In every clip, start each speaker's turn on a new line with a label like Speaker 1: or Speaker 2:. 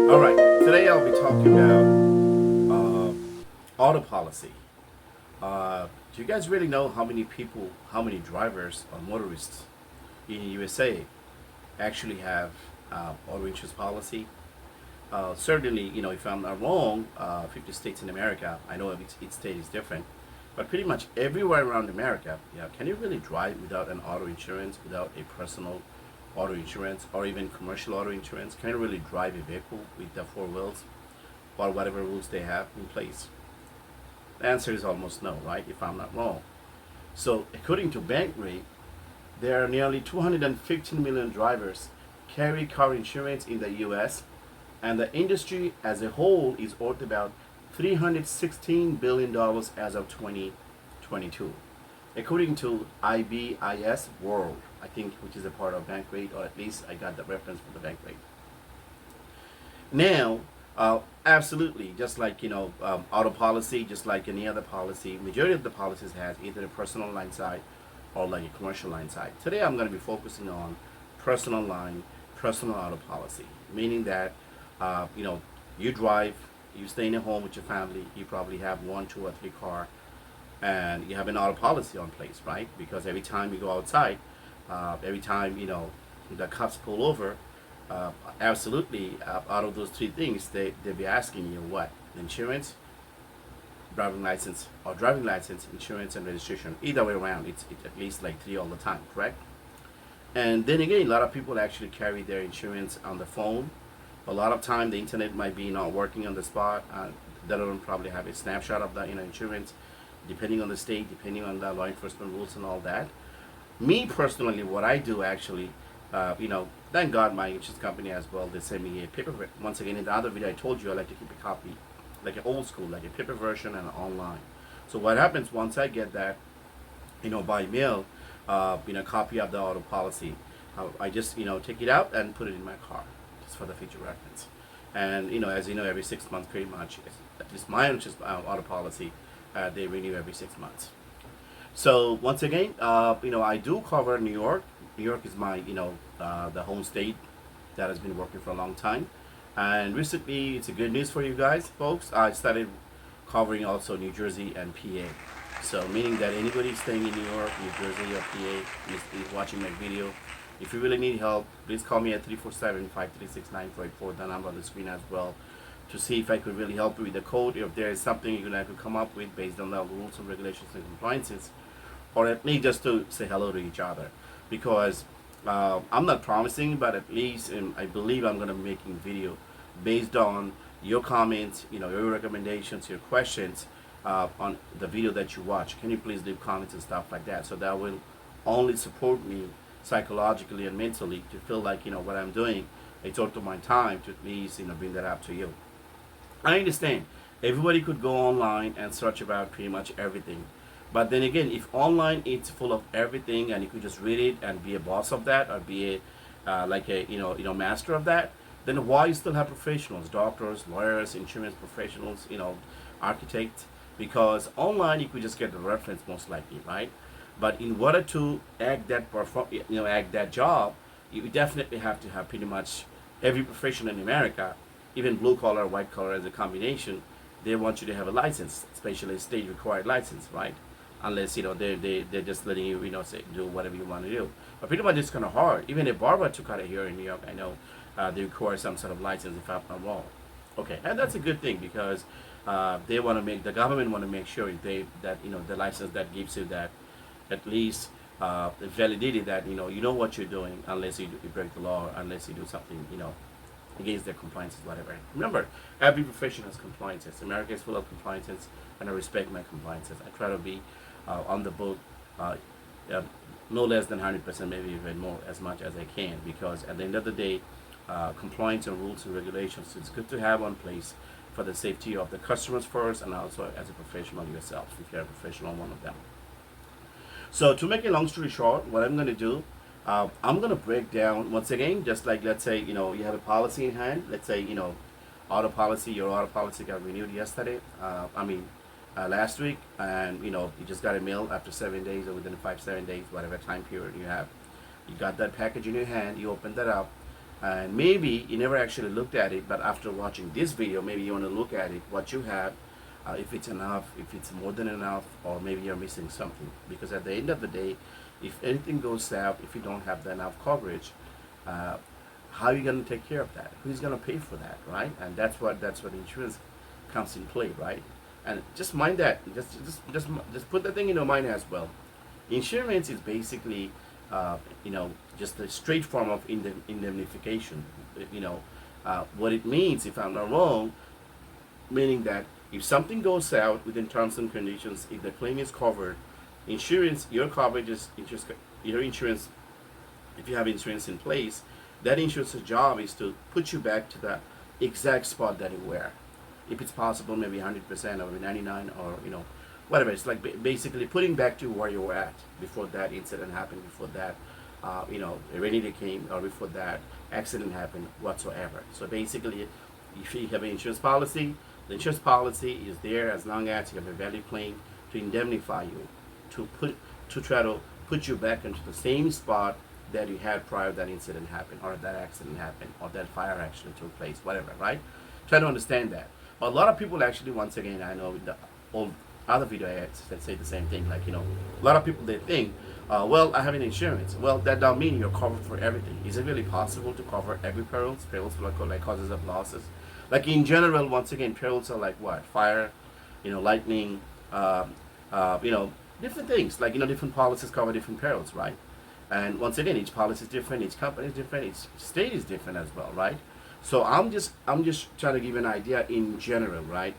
Speaker 1: All right, today I'll be talking about auto policy. Do you guys really know how many people, how many drivers or motorists in USA actually have auto insurance policy? Certainly, if I'm not wrong, 50 states in America, I know each state is different, but pretty much everywhere around America, can you really drive without an auto insurance, without a personal auto insurance, or even commercial auto insurance? Can you really drive a vehicle with the four wheels or whatever rules they have in place? The answer is almost no, right? If I'm not wrong. So, according to Bankrate, there are nearly 215 million drivers carry car insurance in the US, and the industry as a whole is worth about $316 billion as of 2022. According to IBIS World, I think, which is a part of Bankrate, or at least I got the reference from the Bankrate. Now, absolutely, just like auto policy, just like any other policy, majority of the policies has either a personal line side or like a commercial line side. Today, I'm going to be focusing on personal line, personal auto policy, meaning that you drive, you stay in a home with your family, you probably have one, two, or three car, and you have an auto policy on place, right? Because every time you go outside, every time the cops pull over, absolutely, out of those three things, they'll be asking you what? Insurance, driving license, or driving license, insurance, and registration. Either way around, it's at least like three all the time, correct? And then again, a lot of people actually carry their insurance on the phone. A lot of time, the internet might be not working on the spot. They don't probably have a snapshot of the insurance, depending on the state, depending on the law enforcement rules and all that. Me personally, what I do actually, thank God my insurance company as well, they send me a paper. Once again, in the other video I told you I like to keep a copy, like an old school, like a paper version and online. So what happens once I get that, by mail, copy of the auto policy, I just, take it out and put it in my car, just for the future reference. And, as you know, every 6 months pretty much, at least my insurance auto policy, they renew every 6 months. So once again, I do cover New York. New York is my, the home state that has been working for a long time. And recently, it's a good news for you guys, folks. I started covering also New Jersey and PA. So meaning that anybody staying in New York, New Jersey, or PA is watching my video. If you really need help, please call me at 347-536-9484. The number on the screen as well, to see if I could really help you with the code, if there is something you could come up with based on the rules and regulations and compliances, or at least just to say hello to each other. Because I'm not promising, but at least I believe I'm going to be making video based on your comments, your recommendations, your questions on the video that you watch. Can you please leave comments and stuff like that? So that will only support me psychologically and mentally to feel like what I'm doing, it's worth my time to at least bring that up to you. I understand everybody could go online and search about pretty much everything. But then again, if online it's full of everything and you could just read it and be a boss of that, or be a master of that, then why you still have professionals, doctors, lawyers, insurance professionals, architects? Because online you could just get the reference most likely, right? But in order to act that job, you definitely have to have pretty much every profession in America, even blue collar, white collar as a combination. They want you to have a license, especially a state required license, right? Unless they're just letting you say do whatever you want to do. But pretty much it's kind of hard. Even a barber took out here in New York, I know they require some sort of license if I'm not wrong. Okay, and that's a good thing because they want to the government want to make sure that the license that gives you that at least the validity that you know what you're doing, unless you break the law, unless you do something against their compliances, whatever. Remember, every profession has compliances. America is full of compliances, and I respect my compliances. I try to be on the book no less than 100%, maybe even more, as much as I can, because at the end of the day, compliance and rules and regulations, it's good to have on place for the safety of the customers first, and also as a professional yourself, if you're a professional, one of them. So to make a long story short, what I'm going to do, I'm going to break down once again, just like let's say you have a policy in hand. Let's say your auto policy got renewed yesterday. Last week, and you just got a mail after 7 days or within 5-7 days, whatever time period you have. You got that package in your hand. You open that up, And maybe you never actually looked at it, but after watching this video, maybe you want to look at it, what you have, if it's enough, if it's more than enough, or maybe you're missing something. Because at the end of the day, if anything goes south, if you don't have enough coverage, uh, how are you going to take care of that? Who's going to pay for that, right? And that's what insurance comes in play, right? And just mind that, just put that thing in your mind as well. Insurance is basically, you know, just a straight form of indemnification. You know, what it means, if I'm not wrong, meaning that if something goes south within terms and conditions, if the claim is covered, insurance, your coverage is your insurance. If you have insurance in place, that insurance's job is to put you back to the exact spot that you were. If it's possible, maybe 100% or 99, or you know, whatever. It's like basically putting back to where you were at before that incident happened, before that, you know, a rainy day came, or before that accident happened, whatsoever. So basically, if you have an insurance policy, the insurance policy is there as long as you have a valid claim to indemnify you, to try to put you back into the same spot that you had prior that incident happened, or that accident happened, or that fire accident took place, whatever, right? Try to understand that. But a lot of people actually, once again, I know in the old other video I had that say the same thing, like, you know, a lot of people, they think, well, I have an insurance. Well, that don't mean you're covered for everything. Is it really possible to cover every perils like causes of losses? Like in general, once again, perils are like what? Fire, you know, lightning, you know, different things. Like, you know, different policies cover different perils, right? And once again, each policy is different, each company is different, each state is different as well, right? So I'm just trying to give you an idea in general, right?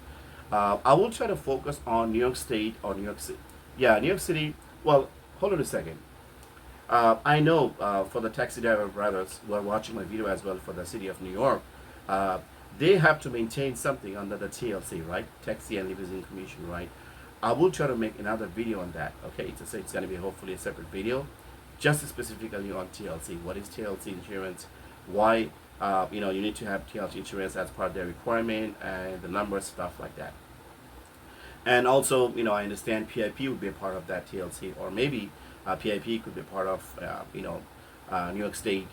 Speaker 1: I will try to focus on New York State or New York City. Yeah, New York City. Well, hold on a second. I know for the taxi driver brothers who are watching my video as well for the city of New York, they have to maintain something under the TLC, right? Taxi and Limousine Commission, right? I will try to make another video on that. Okay, it's going to be hopefully a separate video, just specifically on TLC. What is TLC insurance? Why you know, you need to have TLC insurance as part of their requirement, and the numbers, stuff like that. And also, you know, I understand PIP would be a part of that TLC, or maybe PIP could be part of you know, New York State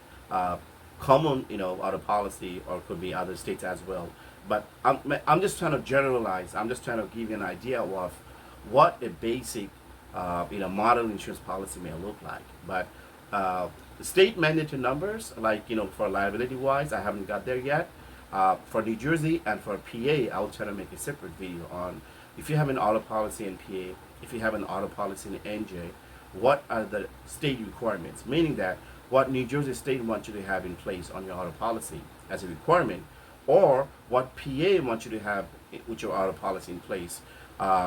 Speaker 1: common, you know, auto policy, or could be other states as well. But I'm just trying to generalize. I'm just trying to give you an idea of what a basic you know, model insurance policy may look like. But state mandated numbers, like, you know, for liability wise, I haven't got there yet. For New Jersey and for PA, I'll try to make a separate video on if you have an auto policy in PA, if you have an auto policy in NJ, what are the state requirements? Meaning that what New Jersey state wants you to have in place on your auto policy as a requirement, or what PA wants you to have with your auto policy in place,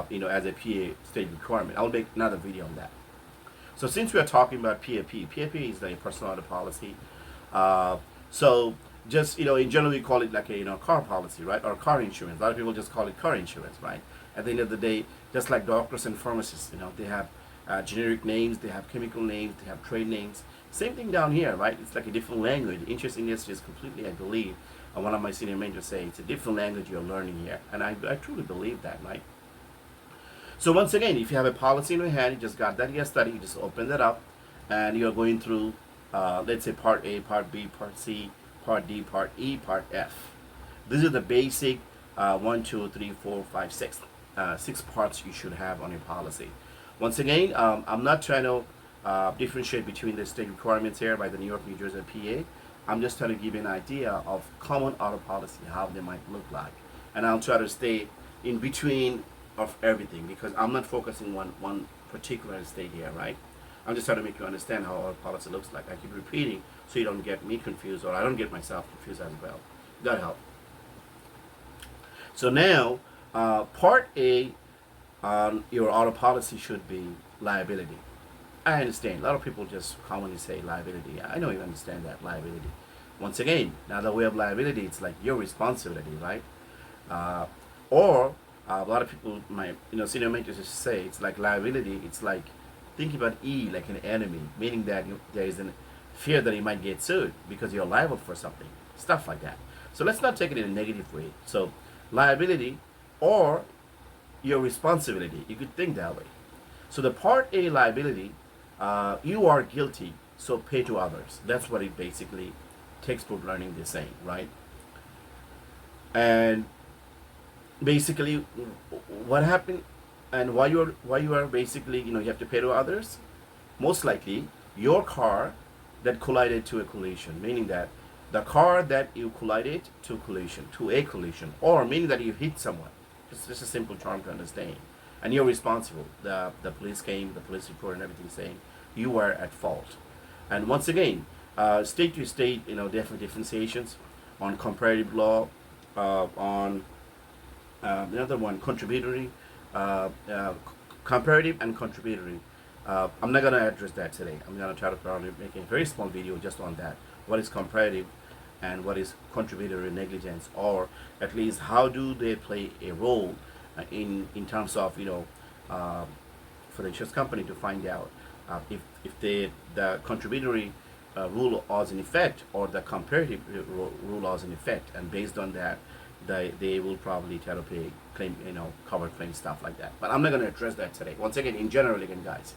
Speaker 1: you know, as a PA state requirement. I'll make another video on that. So since we are talking about PAP, PAP is the personal auto policy. So just, you know, in general we call it like a, you know, car policy, right? Or car insurance. A lot of people just call it car insurance, right? At the end of the day, just like doctors and pharmacists, you know, they have generic names, they have chemical names, they have trade names. Same thing down here, right? It's like a different language. Insurance industry is completely, I believe, and one of my senior mentors say it's a different language you're learning here, and I truly believe that, right? So once again, if you have a policy in your hand, you just got that yesterday, you just open that up, and you're going through, let's say Part A, Part B, Part C, Part D, Part E, Part F. These are the basic 1, 2, 3, 4, 5, 6. 6 parts you should have on your policy. Once again, I'm not trying to differentiate between the state requirements here by the New York, New Jersey, and PA. I'm just trying to give you an idea of common auto policy, how they might look like. And I'll try to stay in between of everything, because I'm not focusing on one particular state here, right? I'm just trying to make you understand how auto policy looks like. I keep repeating so you don't get me confused, or I don't get myself confused as well. That'll help. So now, Part A on your auto policy should be liability. I understand. A lot of people just commonly say liability. I know you understand that, liability. Once again, now the way of liability, it's like your responsibility, right? Or a lot of people might, you know, senior mentors just say it's like liability. It's like, think about E like an enemy, meaning that there is a fear that you might get sued because you're liable for something, stuff like that. So let's not take it in a negative way. So liability or your responsibility, you could think that way. So the Part A liability, you are guilty, so pay to others. That's what it basically textbook learning they're saying, right? And basically, what happened and why you are basically, you have to pay to others. Most likely, your car that collided to a collision, meaning that the car that you collided to a collision, or meaning that you hit someone. It's just a simple term to understand. And you're responsible. The police came, the police report and everything saying you were at fault. And once again, state to state, differentiations on comparative law, on another one, contributory, comparative and contributory. I'm not going to address that today. I'm going to try to probably make a very small video just on that. What is comparative and what is contributory negligence, or at least how do they play a role in terms of, for the insurance company to find out if the contributory rule was in effect or the comparative rule was in effect, and based on that, they will probably try to pay claim, cover claim, stuff like that. But I'm not going to address that today. Once again, in general, again, guys.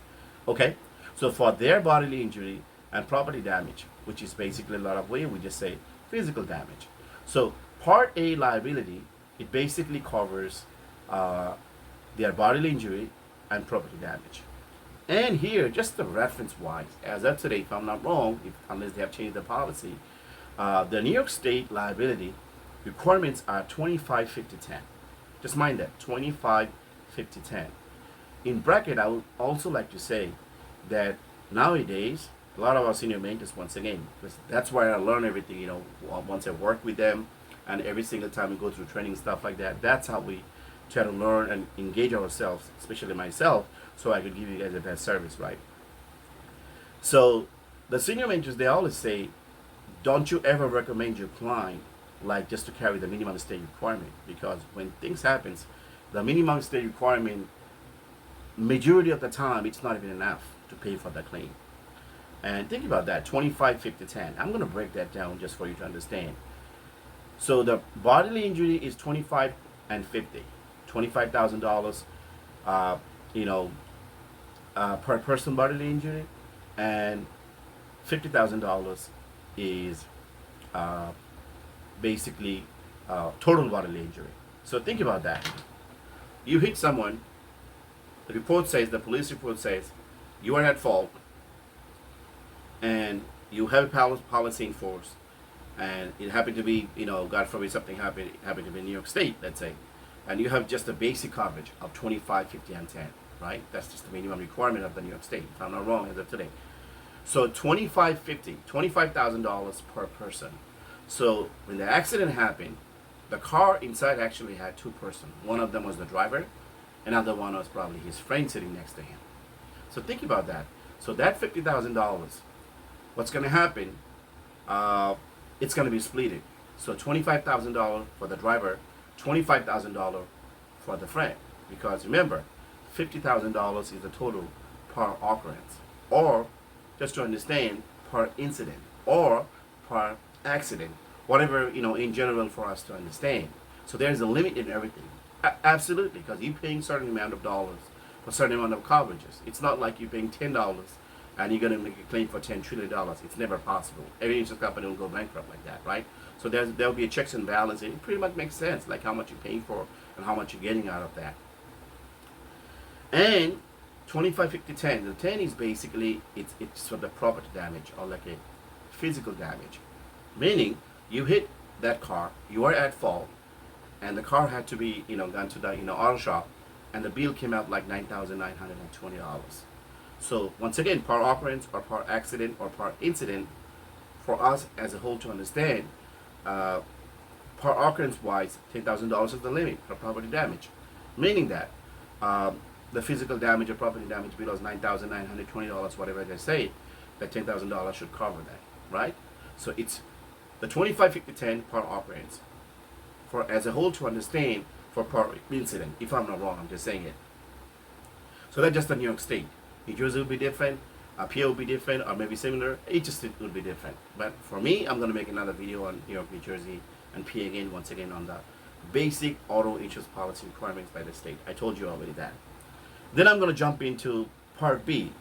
Speaker 1: Okay, so for their bodily injury and property damage, which is basically a lot of way, we just say physical damage. So Part A liability, it basically covers their bodily injury and property damage. And here, just the reference wise, as of today, if I'm not wrong, unless they have changed the policy, the New York State liability requirements are 25, 50, 10. Just mind that, 25, 50, 10. In bracket, I would also like to say that nowadays, a lot of our senior mentors, once again, because that's where I learn everything, once I work with them, and every single time we go through training, stuff like that, that's how we try to learn and engage ourselves, especially myself, so I could give you guys the best service, right? So the senior mentors, they always say, don't you ever recommend your client like just to carry the minimum state requirement, because when things happens, the minimum state requirement, majority of the time, it's not even enough to pay for the claim. And think about that, 25, 50, 10. I'm going to break that down just for you to understand. So the bodily injury is 25 and 50, $25,000, per person bodily injury, and $50,000 is basically total bodily injury. So think about that. You hit someone, the police report says you are at fault, and you have a policy in force, and it happened to be, God forbid something happened to be in New York State, let's say, and you have just a basic coverage of 25, 50, and 10, right? That's just the minimum requirement of the New York State, if I'm not wrong, as of today. So $25,000 per person. So when the accident happened, the car inside actually had two persons. One of them was the driver, another one was probably his friend sitting next to him. So think about that. So that $50,000, what's going to happen? It's going to be splitted. So $25,000 for the driver, $25,000 for the friend. Because remember, $50,000 is the total per occurrence, or just to understand, per incident, or per accident, whatever, in general for us to understand. So there's a limit in everything. Absolutely, because you're paying certain amount of dollars for certain amount of coverages. It's not like you're paying $10 and you're going to make a claim for $10 trillion. It's never possible. Every insurance company will go bankrupt like that, right? So there'll be a checks and balance. It pretty much makes sense, like how much you're paying for and how much you're getting out of that. And 25, 50, 10. The 10 is basically, it's for the property damage, or like a physical damage. Meaning, you hit that car, you are at fault, and the car had to be, gone to the, auto shop, and the bill came out like $9,920. So once again, per occurrence or per accident or per incident, for us as a whole to understand, per occurrence wise, $10,000 is the limit for property damage. Meaning that the physical damage or property damage below is $9,920, whatever they say, that $10,000 should cover that, right? So it's the 25, 50, 10 per occurrence. For as a whole to understand, for per incident. If I'm not wrong, I'm just saying it. So that's just the New York State. New Jersey will be different, PA will be different, or maybe similar. Each state will be different. But for me, I'm going to make another video on New York, New Jersey, and PA again, once again, on the basic auto insurance policy requirements by the state. I told you already that. Then I'm going to jump into Part B.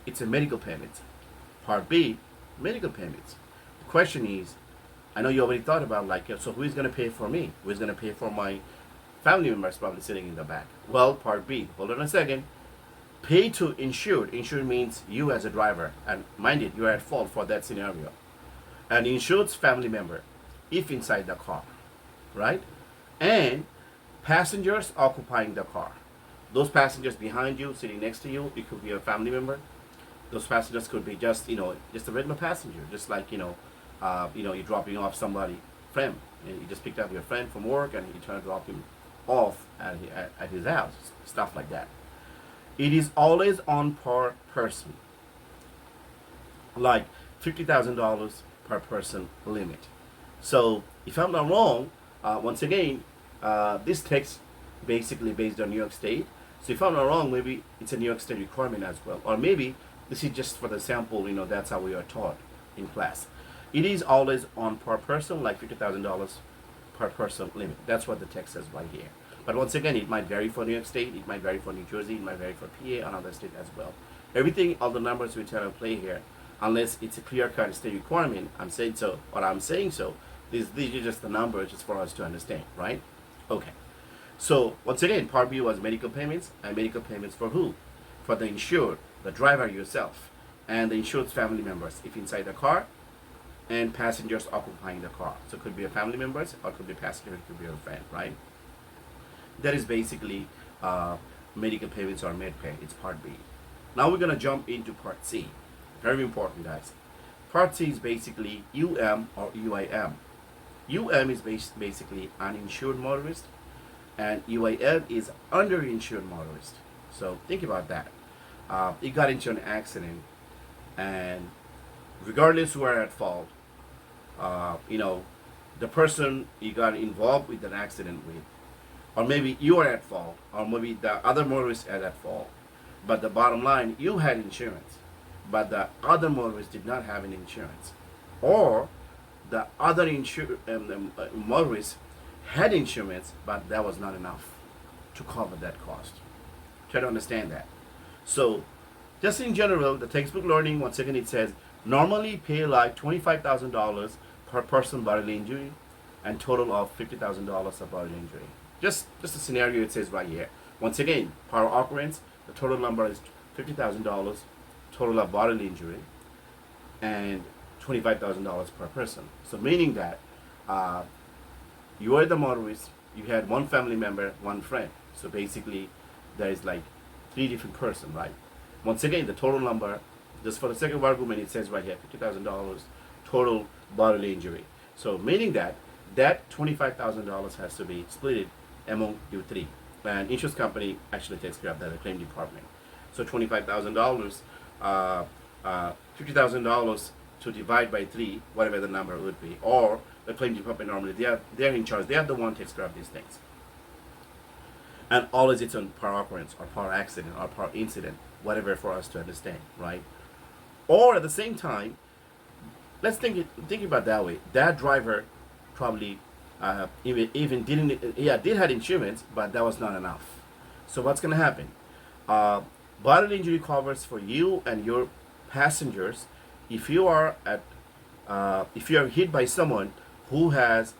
Speaker 1: It's a medical payments. Part B, medical payments. The question is, I know you already thought about like, so who is going to pay for me? Who is going to pay for my family members probably sitting in the back? Well, part B. Hold on a second. Pay to insured. Insured means you as a driver, and mind it, you are at fault for that scenario. And insured's family member, if inside the car, right? And passengers occupying the car. Those passengers behind you, sitting next to you, it could be a family member. Those passengers could be just, just a regular passenger, just like, you're dropping off somebody, friend, and you just picked up your friend from work and you try to drop him off at his house, stuff like that. It is always on per person, like $50,000 per person limit. So if I'm not wrong, once again, this text basically based on New York State. So if I'm not wrong, maybe it's a New York State requirement as well, or maybe this is just for the sample. That's how we are taught in class. It is always on per person, like $50,000 per person limit. That's what the text says right here. But once again, it might vary for New York State, it might vary for New Jersey, it might vary for PA, and other state as well. Everything, all the numbers we try to play here, unless it's a clear-cut state requirement, I'm saying so, or I'm saying so, these are just the numbers just for us to understand, right? Okay. So once again, part B was medical payments, and medical payments for who? For the insured, the driver yourself, and the insured's family members, if inside the car, and passengers occupying the car. So it could be a family members, or it could be a passenger, it could be a friend, right? That is basically medical payments or med pay. It's part B. Now we're gonna jump into part C. Very important, guys. Part C is basically UM or UIM. UM is basically uninsured motorist, and UIM is underinsured motorist. So think about that. You got into an accident, and regardless who are at fault, the person you got involved with an accident with, or maybe you are at fault, or maybe the other motorist is at fault. But the bottom line, you had insurance, but the other motorist did not have any insurance, or the other motorist had insurance, but that was not enough to cover that cost. Try to understand that. So, just in general, the textbook learning, once again, it says normally pay like $25,000 per person bodily injury, and total of $50,000 of bodily injury. Just a scenario it says right here. Once again, per occurrence, the total number is $50,000, total of bodily injury, and $25,000 per person. So meaning that you are the motorist, you had one family member, one friend. So basically, there is like 3 different persons, right? Once again, the total number, just for the sake of argument, it says right here, $50,000 total bodily injury. So meaning that $25,000 has to be split among you 3. And insurance company actually takes care of that, the claim department. So $25,000, $50,000 to divide by 3, whatever the number would be, or the claim department normally they're in charge. They are the one who takes care of these things. And always it's on per occurrence or per accident or per incident, whatever for us to understand, right? Or at the same time, let's think about that way. That driver probably even did have insurance, but that was not enough. So what's going to happen? Bodily injury covers for you and your passengers if you are hit by someone who has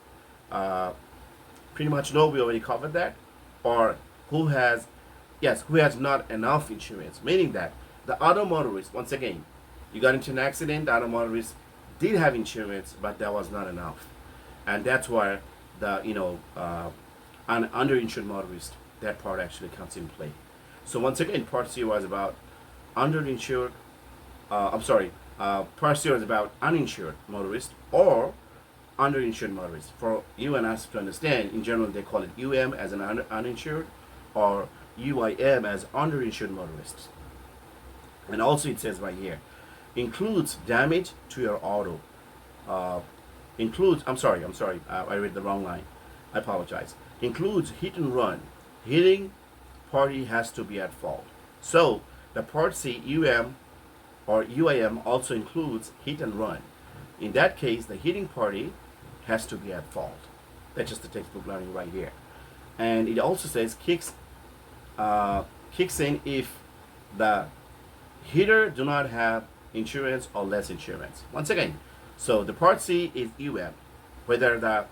Speaker 1: pretty much we already covered that, or who has not enough insurance, meaning that the other motorist, once again, you got into an accident, the other motorist did have insurance, but that was not enough. And that's why the an underinsured motorist, that part actually comes in play. So once again, part C was about underinsured. Part C was about uninsured motorist or underinsured motorist. For you and us to understand, in general, they call it UM as an uninsured, or UIM as underinsured motorists. And also it says right here, includes damage to your auto. I'm sorry, I read the wrong line. I apologize. Includes hit and run. Hitting party has to be at fault. So the part C, UM or UIM, also includes hit and run. In that case, the hitting party has to be at fault. That's just the textbook learning right here. And it also says kicks in if the hitter do not have insurance or less insurance. Once again, so the part C is UM. Whether the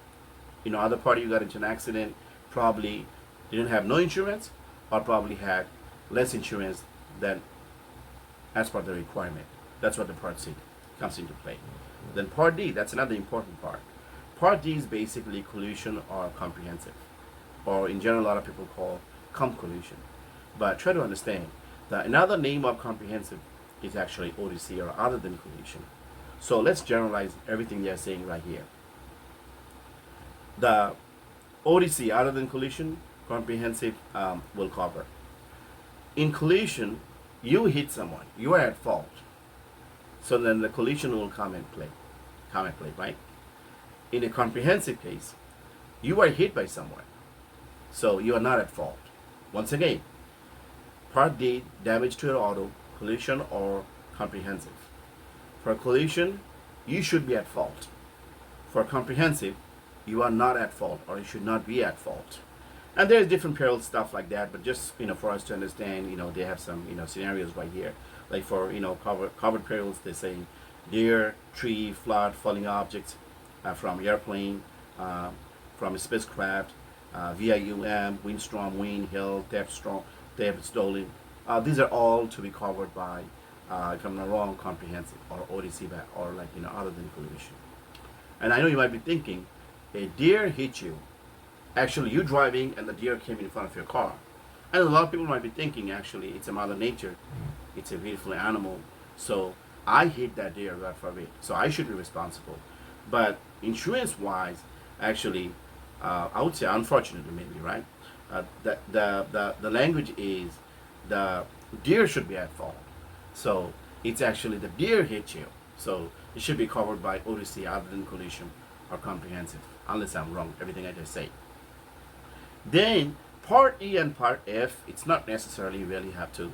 Speaker 1: other party you got into an accident probably didn't have no insurance, or probably had less insurance than as per the requirement. That's what the Part C comes into play. Then Part D, that's another important part. Part D is basically collision or comprehensive, or in general a lot of people call collision. But try to understand that another name of comprehensive is actually ODC, or other than collision. So let's generalize everything they're saying right here. The ODC, other than collision, comprehensive, will cover. In collision, you hit someone, you are at fault. So then the collision will come and play, right? In a comprehensive case, you are hit by someone, so you are not at fault. Once again, Part D, damage to your auto, collision or comprehensive. For collision, you should be at fault. For comprehensive, you are not at fault, or you should not be at fault. And there's different peril stuff like that, but just for us to understand, they have some scenarios right here. Like for covered perils, they're saying deer, tree, flood, falling objects from airplane, from a spacecraft, VIUM, windstorm, wind, hail, theft, stolen. These are all to be covered by, if I'm not wrong, comprehensive or ODC, or other than collision. And I know you might be thinking, a deer hit you. Actually, you driving and the deer came in front of your car. And a lot of people might be thinking, actually, it's a mother nature. It's a beautiful animal. So I hit that deer, God forbid. So I should be responsible. But insurance-wise, actually, I would say, unfortunately, maybe, right? The language is the deer should be at fault. So it's actually the deer hit you. So it should be covered by ODC, other than collision or comprehensive, unless I'm wrong, everything I just say. Then Part E and Part F, it's not necessarily you really have to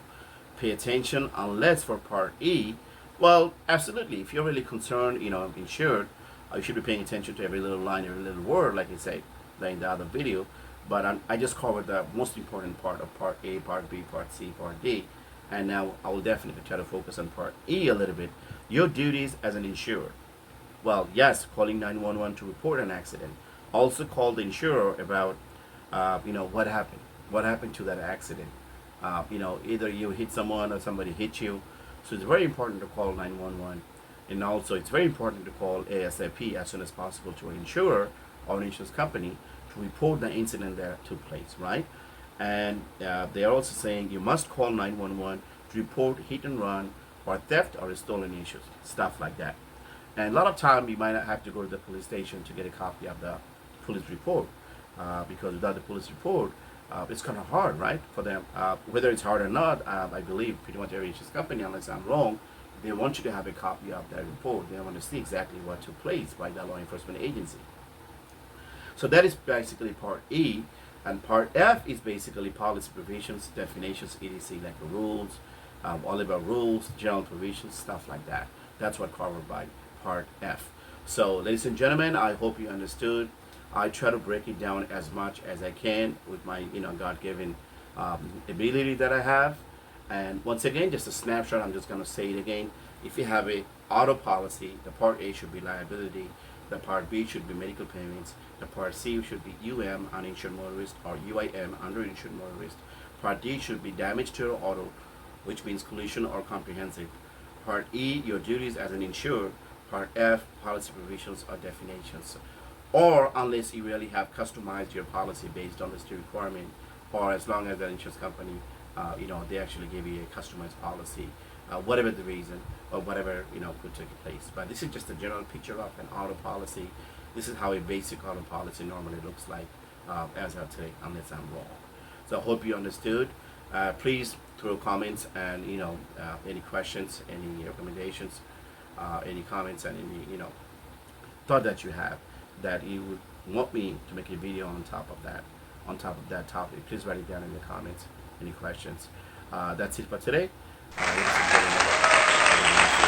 Speaker 1: pay attention, unless for Part E, well, absolutely, if you're really concerned, insured, you should be paying attention to every little line, every little word, like I said in the other video. But I just covered the most important part of Part A, Part B, Part C, Part D, and now I will definitely try to focus on Part E a little bit. Your duties as an insured. Well, yes, calling 911 to report an accident. Also call the insurer about, what happened to that accident. Either you hit someone or somebody hit you. So it's very important to call 911. And also it's very important to call ASAP as soon as possible to an insurer or an insurance company to report the incident that took place, right? And they are also saying you must call 911 to report hit and run or theft or stolen issues, stuff like that. And a lot of time you might not have to go to the police station to get a copy of the police report, because without the police report, it's kind of hard, right, for them. Whether it's hard or not, I believe pretty much every insurance company, unless I'm wrong, they want you to have a copy of that report. They want to see exactly what took place by the law enforcement agency. So that is basically Part E. And Part F is basically policy provisions, definitions, etc., like the rules, all about rules, general provisions, stuff like that. That's what covered by Part F. So, ladies and gentlemen, I hope you understood. I try to break it down as much as I can with my, God-given ability that I have. And once again, just a snapshot. I'm just going to say it again. If you have a auto policy, the Part A should be liability. The Part B should be medical payments. The Part C should be UM, uninsured motorist, or UIM, underinsured motorist. Part D should be damage to your auto, which means collision or comprehensive. Part E, your duties as an insured. Part F, policy provisions or definitions. Or unless you really have customized your policy based on the state requirement, or as long as the insurance company, they actually give you a customized policy, whatever the reason or whatever could take place. But this is just a general picture of an auto policy. This is how a basic auto policy normally looks like as of today, unless I'm wrong. So I hope you understood. Please throw comments and any questions, any recommendations, any comments, and any thought that you have that you would want me to make a video on top of that topic. Please write it down in the comments. Any questions? That's it for today. Ladies and gentlemen,